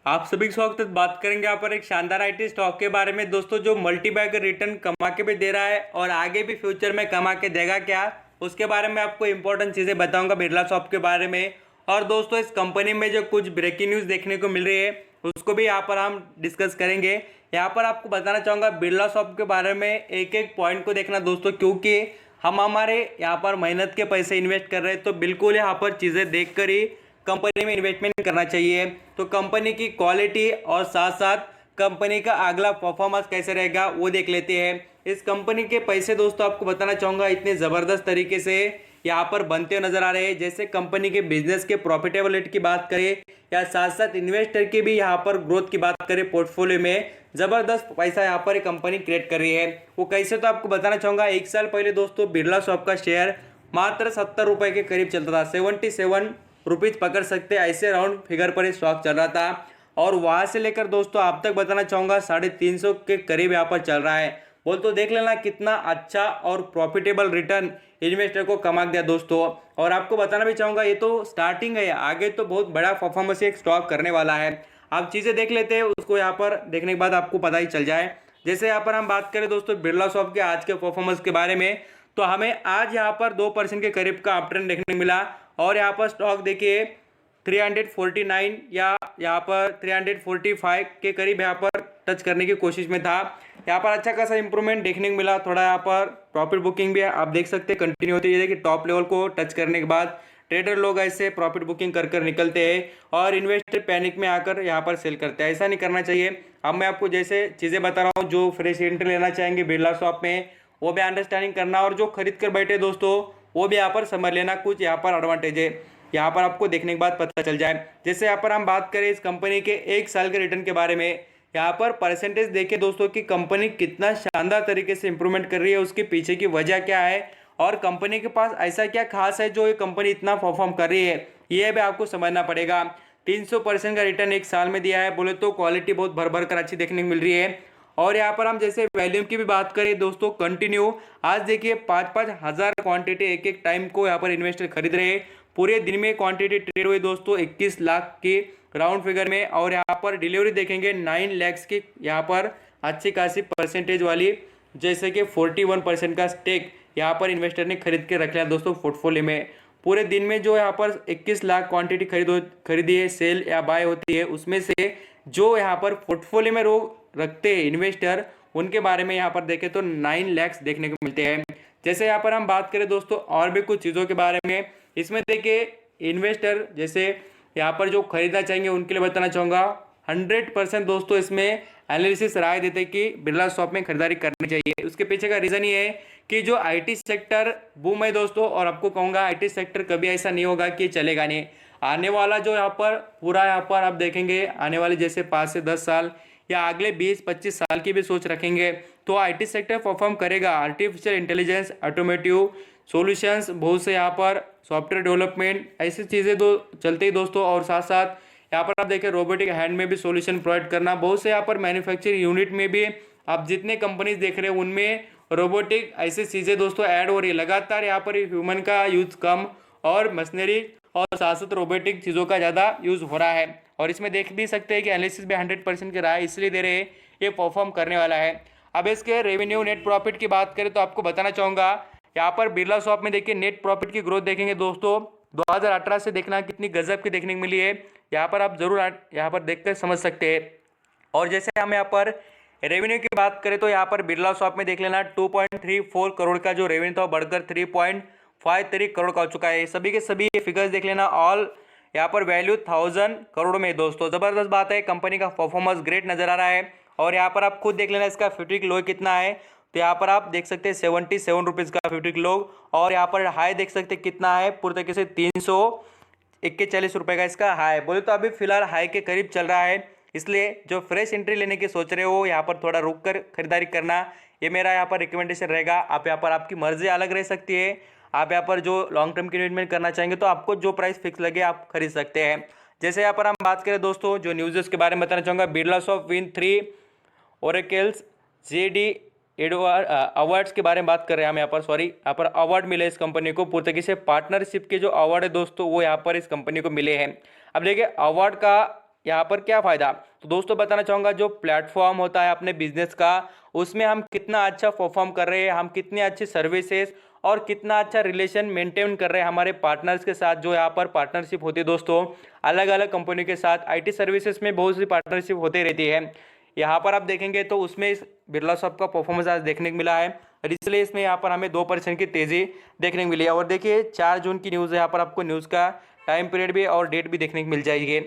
आप सभी को स्वागत है। बात करेंगे यहाँ पर एक शानदार आईटी स्टॉक के बारे में दोस्तों, जो मल्टी बैगर रिटर्न कमा के भी दे रहा है और आगे भी फ्यूचर में कमा के देगा क्या, उसके बारे में आपको इंपॉर्टेंट चीज़ें बताऊंगा बिरला सॉफ्ट के बारे में। और दोस्तों इस कंपनी में जो कुछ ब्रेकिंग न्यूज़ देखने को मिल रही है उसको भी यहाँ पर हम डिस्कस करेंगे। यहाँ पर आपको बताना चाहूँगा बिरला सॉफ्ट के बारे में एक एक पॉइंट को देखना दोस्तों, क्योंकि हम हमारे यहाँ पर मेहनत के पैसे इन्वेस्ट कर रहे हैं तो बिल्कुल यहाँ पर चीज़ें देख कर ही कंपनी में इन्वेस्टमेंट करना चाहिए। तो कंपनी की क्वालिटी और साथ साथ कंपनी का अगला परफॉर्मेंस कैसे रहेगा वो देख लेते हैं। इस कंपनी के पैसे दोस्तों आपको बताना चाहूँगा इतने ज़बरदस्त तरीके से यहाँ पर बनते हुए नजर आ रहे हैं। जैसे कंपनी के बिजनेस के प्रॉफिटेबिलिटी की बात करें या साथ साथ इन्वेस्टर की भी यहाँ पर ग्रोथ की बात करें, पोर्टफोलियो में ज़बरदस्त पैसा यहाँ पर कंपनी क्रिएट कर रही है। वो कैसे तो आपको बताना चाहूँगा। एक साल पहले दोस्तों बिरला सॉफ्ट का शेयर मात्र 70 रुपये के करीब चलता था, 77 रुपीज़ पकड़ सकते हैं, ऐसे राउंड फिगर पर ही स्टॉक चल रहा था। और वहां से लेकर दोस्तों आप तक बताना चाहूँगा 350 के करीब यहाँ पर चल रहा है। बोल तो देख लेना कितना अच्छा और प्रॉफिटेबल रिटर्न इन्वेस्टर को कमा दिया दोस्तों। और आपको बताना भी चाहूँगा ये तो स्टार्टिंग है, आगे तो बहुत बड़ा परफॉर्मेंस एक स्टॉक करने वाला है। आप चीज़ें देख लेते हैं, उसको यहाँ पर देखने के बाद आपको पता ही चल जाए। जैसे यहाँ पर हम बात करें दोस्तों बिरला सॉफ्ट के आज के परफॉर्मेंस के बारे में, तो हमें आज यहाँ पर 2% के करीब का अपट्रेंड देखने को मिला। और यहाँ पर स्टॉक देखिए 349 या यहाँ पर 345 के करीब यहाँ पर टच करने की कोशिश में था। यहाँ पर अच्छा खासा इंप्रूवमेंट देखने को मिला। थोड़ा यहाँ पर प्रॉफिट बुकिंग भी आप देख सकते हैं कंटिन्यू होती है। देखिए टॉप लेवल को टच करने के बाद ट्रेडर लोग ऐसे प्रॉफिट बुकिंग कर कर निकलते हैं और इन्वेस्टर पैनिक में आकर यहाँ पर सेल करते हैं। ऐसा नहीं करना चाहिए। अब मैं आपको जैसे चीज़ें बता रहा हूँ, जो फ्रेश एंट्री लेना चाहेंगे बिरला शॉप में वो भी अंडरस्टैंडिंग करना, और जो खरीद कर बैठे दोस्तों वो भी यहाँ पर समझ लेना कुछ यहाँ पर एडवांटेज है, यहाँ पर आपको देखने के बाद पता चल जाए। जैसे यहाँ पर हम बात करें इस कंपनी के एक साल के रिटर्न के बारे में, यहाँ पर परसेंटेज देखें दोस्तों कि कंपनी कितना शानदार तरीके से इंप्रूवमेंट कर रही है, उसके पीछे की वजह क्या है और कंपनी के पास ऐसा क्या खास है जो ये कंपनी इतना परफॉर्म कर रही है, ये भी आपको समझना पड़ेगा। 300% का रिटर्न एक साल में दिया है, बोले तो क्वालिटी बहुत भर भर कर अच्छी देखने को मिल रही है। और यहाँ पर हम जैसे वैल्यूम की भी बात करें दोस्तों कंटिन्यू, आज देखिए 5-5 हज़ार क्वांटिटी एक एक टाइम को यहाँ पर इन्वेस्टर खरीद रहे हैं। पूरे दिन में क्वांटिटी ट्रेड हुई दोस्तों 21 लाख की राउंड फिगर में। और यहाँ पर डिलीवरी देखेंगे 9 लैक्स की, यहाँ पर अच्छी खासी परसेंटेज वाली, जैसे कि 41% का स्टेक यहाँ पर इन्वेस्टर ने खरीद के रख लिया दोस्तों पोर्टफोलियो में। पूरे दिन में जो यहाँ पर 21 लाख क्वांटिटी खरीदी है, सेल या बाय होती है, उसमें से जो यहाँ पर पोर्टफोलियो में रखते हैं इन्वेस्टर, उनके बारे में यहाँ पर देखें तो 9 लैक्स देखने को मिलते हैं। जैसे यहाँ पर हम बात करें दोस्तों और भी कुछ चीज़ों के बारे में, इसमें देखिए इन्वेस्टर जैसे यहाँ पर जो खरीदना चाहेंगे उनके लिए बताना चाहूँगा 100% दोस्तों इसमें एनालिसिस राय देते हैं कि बिरला शॉप में खरीदारी करनी चाहिए। उसके पीछे का रीज़न ये है कि जो आईटी सेक्टर बूम है दोस्तों, और आपको कहूँगा आईटी सेक्टर कभी ऐसा नहीं होगा कि चलेगा नहीं। आने वाला जो यहाँ पर पूरा यहाँ पर आप देखेंगे आने वाले जैसे 5 से 10 साल या अगले 20-25 साल की भी सोच रखेंगे तो आईटी सेक्टर परफॉर्म करेगा। आर्टिफिशियल इंटेलिजेंस, ऑटोमेटिव सॉल्यूशंस, बहुत से यहाँ पर सॉफ्टवेयर डेवलपमेंट, ऐसी चीज़ें दो चलते ही दोस्तों। और साथ साथ यहाँ पर आप देखें रोबोटिक हैंड में भी सॉल्यूशन प्रोवाइड करना, बहुत से यहाँ पर मैन्युफैक्चरिंग यूनिट में भी आप जितने कंपनीज देख रहे हैं उनमें रोबोटिक ऐसी चीज़ें दोस्तों ऐड हो रही है। लगातार यहाँ पर ह्यूमन का यूज कम और मशीनरी और साथ साथ रोबोटिक चीज़ों का ज़्यादा यूज़ हो रहा है। और इसमें देख भी सकते हैं कि एनालिसिस भी 100% के रहा है, इसलिए दे रहे हैं ये परफॉर्म करने वाला है। अब इसके रेवेन्यू नेट प्रॉफिट की बात करें तो आपको बताना चाहूँगा यहाँ पर बिरला शॉप में देखिए नेट प्रॉफिट की ग्रोथ देखेंगे दोस्तों 2018 से देखना कितनी गजब की देखने को मिली है। यहाँ पर आप जरूर यहाँ पर देख कर समझ सकते हैं। और जैसे हम यहाँ पर रेवेन्यू की बात करें तो यहाँ पर बिरला शॉप में देख लेना 2.34 करोड़ का जो रेवेन्यू था बढ़कर 3.53 करोड़ का हो चुका है। सभी के सभी फिगर्स देख लेना, ऑल यहाँ पर वैल्यू 1000 करोड़ में दोस्तों। ज़बरदस्त बात है, कंपनी का परफॉर्मेंस ग्रेट नज़र आ रहा है। और यहाँ पर आप खुद देख लेना इसका 50 लो कितना है, तो यहाँ पर आप देख सकते हैं 77 रुपीज़ का 50 लो। और यहाँ पर हाई देख सकते हैं कितना है, पूरी तरीके से 341 रुपये का इसका हाई। बोले तो अभी फिलहाल हाई के करीब चल रहा है, इसलिए जो फ्रेश एंट्री लेने की सोच रहे हो यहाँ पर थोड़ा रुक कर खरीदारी करना, ये मेरा यहाँ पर रिकमेंडेशन रहेगा। आप यहाँ पर आपकी मर्जी अलग रह सकती है, आप यहाँ पर जो लॉन्ग टर्म की इन्वेस्टमेंट करना चाहेंगे तो आपको जो प्राइस फिक्स लगे आप खरीद सकते हैं। जैसे यहाँ पर हम बात करें दोस्तों जो न्यूज़ के बारे में बताना चाहूँगा, Birla soft win 3 oracles JD awards के बारे में बात कर रहे हैं हम यहाँ पर, यहाँ पर अवार्ड मिले इस कंपनी को। पूरी तरीके से पार्टनरशिप के जो अवार्ड है दोस्तों वो यहाँ पर इस कंपनी को मिले हैं। अब देखिए अवार्ड का यहाँ पर क्या फ़ायदा, तो दोस्तों बताना चाहूँगा जो प्लेटफॉर्म होता है अपने बिजनेस का, उसमें हम कितना अच्छा परफॉर्म कर रहे हैं, हम कितनी अच्छी सर्विसेज और कितना अच्छा रिलेशन मेंटेन कर रहे हैं हमारे पार्टनर्स के साथ। जो यहाँ पर पार्टनरशिप होती है दोस्तों अलग अलग कंपनी के साथ, आईटी सर्विसेज में बहुत सी पार्टनरशिप होती रहती है। यहाँ पर आप देखेंगे तो उसमें इस बिरला सॉफ्ट का परफॉर्मेंस आज देखने को मिला है, और इसलिए इसमें यहाँ पर हमें 2% की तेज़ी देखने को मिली है। और देखिए 4 जून की न्यूज़ है, यहाँ पर आपको न्यूज़ का टाइम पीरियड भी और डेट भी देखने को मिल जाएगी।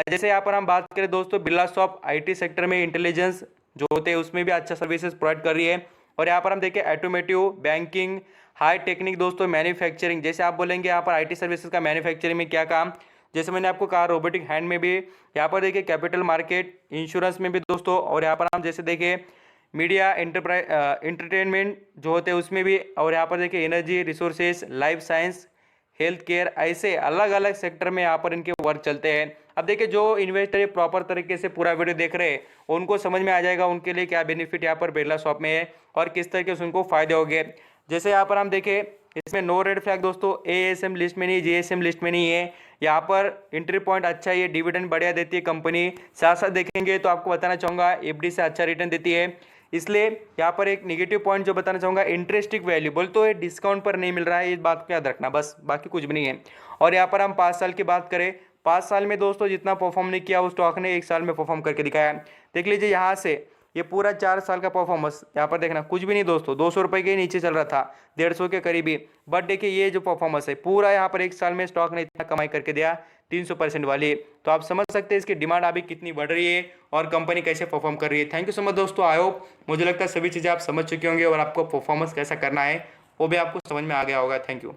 जैसे यहाँ पर हम बात करें दोस्तों, बिरला सॉफ्ट आईटी सेक्टर में इंटेलिजेंस जो होते हैं उसमें भी अच्छा सर्विसेज प्रोवाइड कर रही है। और यहाँ पर हम देखें ऑटोमेटिव, बैंकिंग, हाई टेक्निक दोस्तों, मैन्युफैक्चरिंग, जैसे आप बोलेंगे यहाँ पर आईटी सर्विसेज का मैन्युफैक्चरिंग में क्या काम, जैसे मैंने आपको कहा रोबोटिक हैंड में भी, यहाँ पर देखिए कैपिटल मार्केट, इंश्योरेंस में भी दोस्तों, और यहाँ पर हम जैसे देखिए मीडिया एंटरप्राइज एंटरटेनमेंट जो होते हैं उसमें भी, और यहाँ पर देखिए energy resources, life science, health care, ऐसे अलग अलग सेक्टर में यहाँ पर इनके वर्क चलते हैं। अब देखिए जो इन्वेस्टर ये प्रॉपर तरीके से पूरा वीडियो देख रहे हैं उनको समझ में आ जाएगा उनके लिए क्या बेनिफिट यहाँ पर बिरला शॉप में है और किस तरीके से उनको फायदे हो गए। जैसे यहाँ पर हम देखें इसमें नो रेड फ्लैग दोस्तों एएसएम लिस्ट में नहीं, जीएसएम लिस्ट में नहीं है। यहाँ पर एंट्री पॉइंट अच्छा है, ये डिविडेंड बढ़िया देती है कंपनी। साथ साथ देखेंगे तो आपको बताना चाहूँगा एफडी से अच्छा रिटर्न देती है। इसलिए यहाँ पर एक नेगेटिव पॉइंट जो बताना चाहूँगा, इंटरेस्टिंग वैल्यू बोल तो ये डिस्काउंट पर नहीं मिल रहा है, इस बात को याद रखना बस, बाकी कुछ भी नहीं है। और यहाँ पर हम 5 साल की बात करें, 5 साल में दोस्तों जितना परफॉर्म नहीं किया उस स्टॉक ने 1 साल में परफॉर्म करके दिखाया। देख लीजिए यहाँ से ये पूरा 4 साल का परफॉर्मेंस, यहाँ पर देखना कुछ भी नहीं दोस्तों, 200 रुपये के नीचे चल रहा था, 150 के करीबी। बट देखिए ये जो परफॉर्मेंस है पूरा यहाँ पर 1 साल में स्टॉक ने इतना कमाई करके दिया, 300% वाली। तो आप समझ सकते हैं इसकी डिमांड अभी कितनी बढ़ रही है और कंपनी कैसे परफॉर्म कर रही है। थैंक यू सो मच दोस्तों, आई होप मुझे लगता है सभी चीज़ें आप समझ चुके होंगे और आपको परफॉर्मेंस कैसा करना है वो भी आपको समझ में आ गया होगा। Thank you.